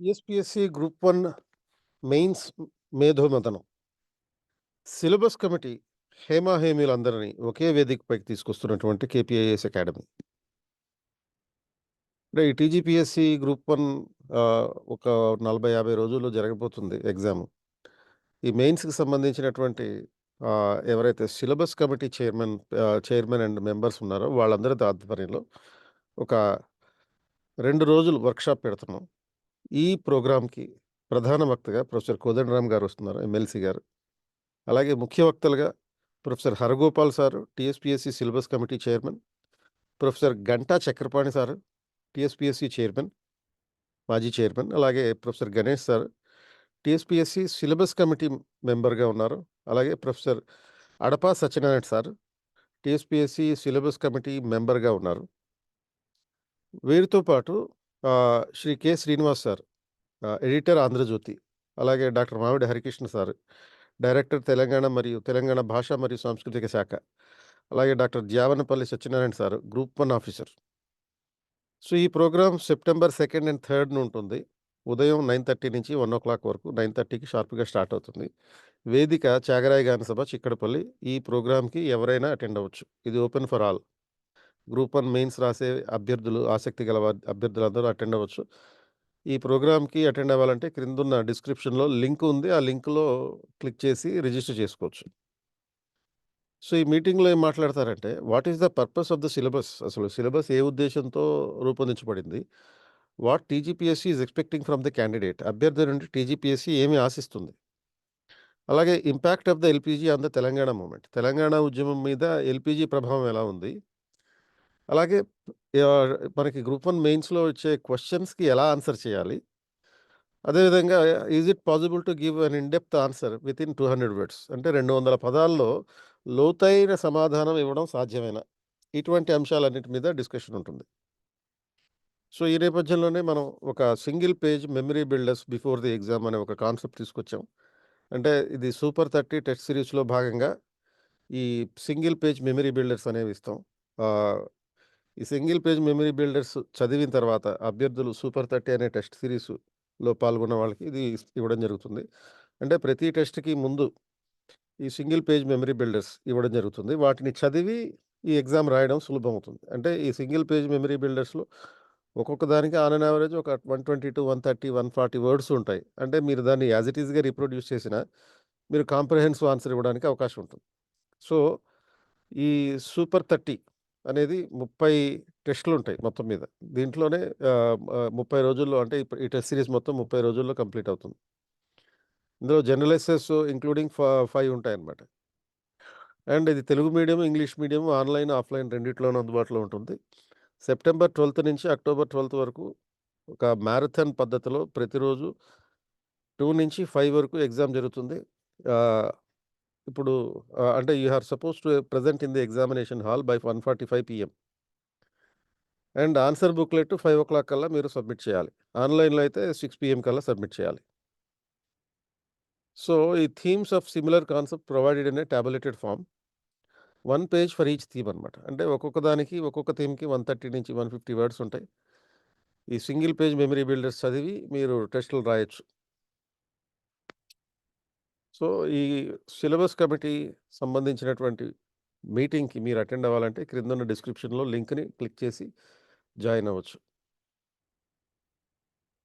TSPSC group 1 mains మేధోమథనం. Syllabus committee హేమాహేమీలందరినీ ఒకే వేదికపైకి తీసుకొస్తున్నటువంటి కేపీఐఎస్ అకాడమీ. అంటే ఈ టీజీపీఎస్‌సీ గ్రూప్ 1 ఒక 40, 50 రోజుల్లో జరగబోతుంది ఎగ్జాము. ఈ మెయిన్స్‌కి సంబంధించినటువంటి ఎవరైతే syllabus committee chairman and members ఉన్నారో వాళ్ళందరి ఆధ్వర్యంలో ఒక 2 రోజులు వర్క్‌షాప్ పెడుతున్నాం. ఈ ప్రోగ్రామ్‌కి ప్రధాన వక్తగా ప్రొఫెసర్ కోదండరామ్ గారు వస్తున్నారు, ఎమ్మెల్సీ గారు. అలాగే ముఖ్య వక్తలుగా professor Haragopal sir, TSPSC syllabus committee chairman. Professor Ganta Chakrapani sir, TSPSC chairman, మాజీ చైర్మన్. అలాగే professor Ganesh sir, TSPSC syllabus committee మెంబర్‌గా ఉన్నారు. అలాగే professor Adapa Satyanarayana sir, TSPSC syllabus committee మెంబర్‌గా ఉన్నారు. వీరితో పాటు Shri K. Srinivas sir, editor Andhrajyothi. అలాగే డాక్టర్ మామిడి హరికృష్ణ సారు, డైరెక్టర్ తెలంగాణ మరియు తెలంగాణ భాష మరియు సాంస్కృతిక శాఖ. అలాగే doctor Javanapalli Satyanarayana sir, group 1 officer. So, ఈ ప్రోగ్రామ్ సెప్టెంబర్ 2 అండ్ 3 ఉంటుంది. ఉదయం 9:30 నుంచి 1:00 వరకు. 9:30కి షార్ప్‌గా స్టార్ట్ అవుతుంది. వేదిక త్యాగరాయ గాన సభ, చిక్కడపల్లి. ఈ ప్రోగ్రామ్‌కి ఎవరైనా అటెండ్ అవ్వచ్చు. ఇది open for all. Group 1 mains రాసే అభ్యర్థులు, ఆసక్తి గల అభ్యర్థులందరూ అటెండ్ అవ్వచ్చు. ఈ ప్రోగ్రామ్‌కి అటెండ్ అవ్వాలంటే క్రిందున్న డిస్క్రిప్షన్‌లో లింక్ ఉంది. ఆ లింక్‌లో క్లిక్ చేసి రిజిస్టర్ చేసుకోవచ్చు. సో, ఈ మీటింగ్‌లో ఏం మాట్లాడతారంటే, what is the purpose of the syllabus? అసలు సిలబస్ ఏ ఉద్దేశ్యంతో రూపొందించబడింది? What TGPSC is expecting from the candidate? అభ్యర్థి నుండి టీజీపీఎస్‌సీ ఏమి ఆశిస్తుంది? అలాగే impact of the LPG on the Telangana movement. Telangana ఉద్యమం మీద ఎల్‌పీజీ ప్రభావం ఎలా ఉంది? అలాగే మనకి గ్రూప్ 1 మెయిన్స్‌లో వచ్చే క్వెషన్స్‌కి ఎలా ఆన్సర్ చేయాలి? అదేవిధంగా is it possible to give an in depth answer within 200 words? అంటే 200 పదాల్లో లోతైన సమాధానం ఇవ్వడం సాధ్యమేనా? ఇటువంటి అంశాలన్నిటి మీద డిస్కషన్ ఉంటుంది. సో, ఈ నేపథ్యంలోనే మనం ఒక single page memory builders before the exam అనే ఒక కాన్సెప్ట్ తీసుకొచ్చాం. అంటే ఇది సూపర్ 30 టెస్ట్ సిరీస్‌లో భాగంగా ఈ సింగిల్ పేజ్ మెమరీ బిల్డర్స్ అనేవి ఇస్తాం. ఆహ్, ఈ సింగిల్ పేజ్ మెమరీ బిల్డర్స్ చదివిన తర్వాత అభ్యర్థులు సూపర్ 30 అనే టెస్ట్ సిరీస్‌లో పాల్గొన్న వాళ్ళకి ఇది ఇవ్వడం జరుగుతుంది. అంటే ప్రతి టెస్ట్‌కి ముందు ఈ సింగిల్ పేజ్ మెమరీ బిల్డర్స్ ఇవ్వడం జరుగుతుంది. వాటిని చదివి ఈ ఎగ్జామ్ రాయడం సులభమవుతుంది. అంటే ఈ సింగిల్ పేజ్ మెమరీ బిల్డర్స్‌లో ఒక్కొక్క దానికి ఆన్ అన్ యావరేజ్ ఒక 120-130, 140 వర్డ్స్ ఉంటాయి. అంటే మీరు దాన్ని యాస్ ఇట్ ఈస్‌గా రిప్రొడ్యూస్ చేసినా మీరు కాంప్రిహెన్సివ్ ఆన్సర్ ఇవ్వడానికి అవకాశం ఉంటుంది. సో, ఈ సూపర్ 30 అనేది 30 టెస్ట్‌లుంటాయి మొత్తం మీద. దీంట్లోనే 30 రోజుల్లో, అంటే ఈ టెస్ట్ సీరీస్ మొత్తం 30 రోజుల్లో కంప్లీట్ అవుతుంది. ఇందులో జనరల్ ఎస్సెస్ ఇంక్లూడింగ్ 5 ఉంటాయన్నమాట. అండ్ ఇది Telugu medium, English medium, online, offline రెండిట్లోనూ అందుబాటులో ఉంటుంది. సెప్టెంబర్ 12 నుంచి అక్టోబర్ 12 వరకు ఒక మ్యారథాన్ పద్ధతిలో ప్రతిరోజు 2-5 వరకు ఎగ్జామ్ జరుగుతుంది. ఆహ్, ఇప్పుడు అంటే you are supposed to present in the examination hall by 1:45 PM. And answer booklet 5:00 కల్లా మీరు సబ్మిట్ చేయాలి. ఆన్‌లైన్‌లో అయితే 6 పీఎం కల్లా సబ్మిట్ చేయాలి. సో, ఈ themes of similar concept provided in a tabulated form. 1 page for each theme అనమాట. అంటే ఒక్కొక్క దానికి, ఒక్కొక్క థీమ్‌కి 130-150 వర్డ్స్ ఉంటాయి. ఈ సింగిల్ పేజ్ మెమరీ బిల్డర్స్ చదివి మీరు టెస్టులు రాయొచ్చు. సో, ఈ సిలబస్ కమిటీ సంబంధించినటువంటి మీటింగ్‌కి మీరు అటెండ్ అవ్వాలంటే క్రిందున్న డిస్క్రిప్షన్‌లో లింక్‌ని క్లిక్ చేసి జాయిన్ అవ్వచ్చు.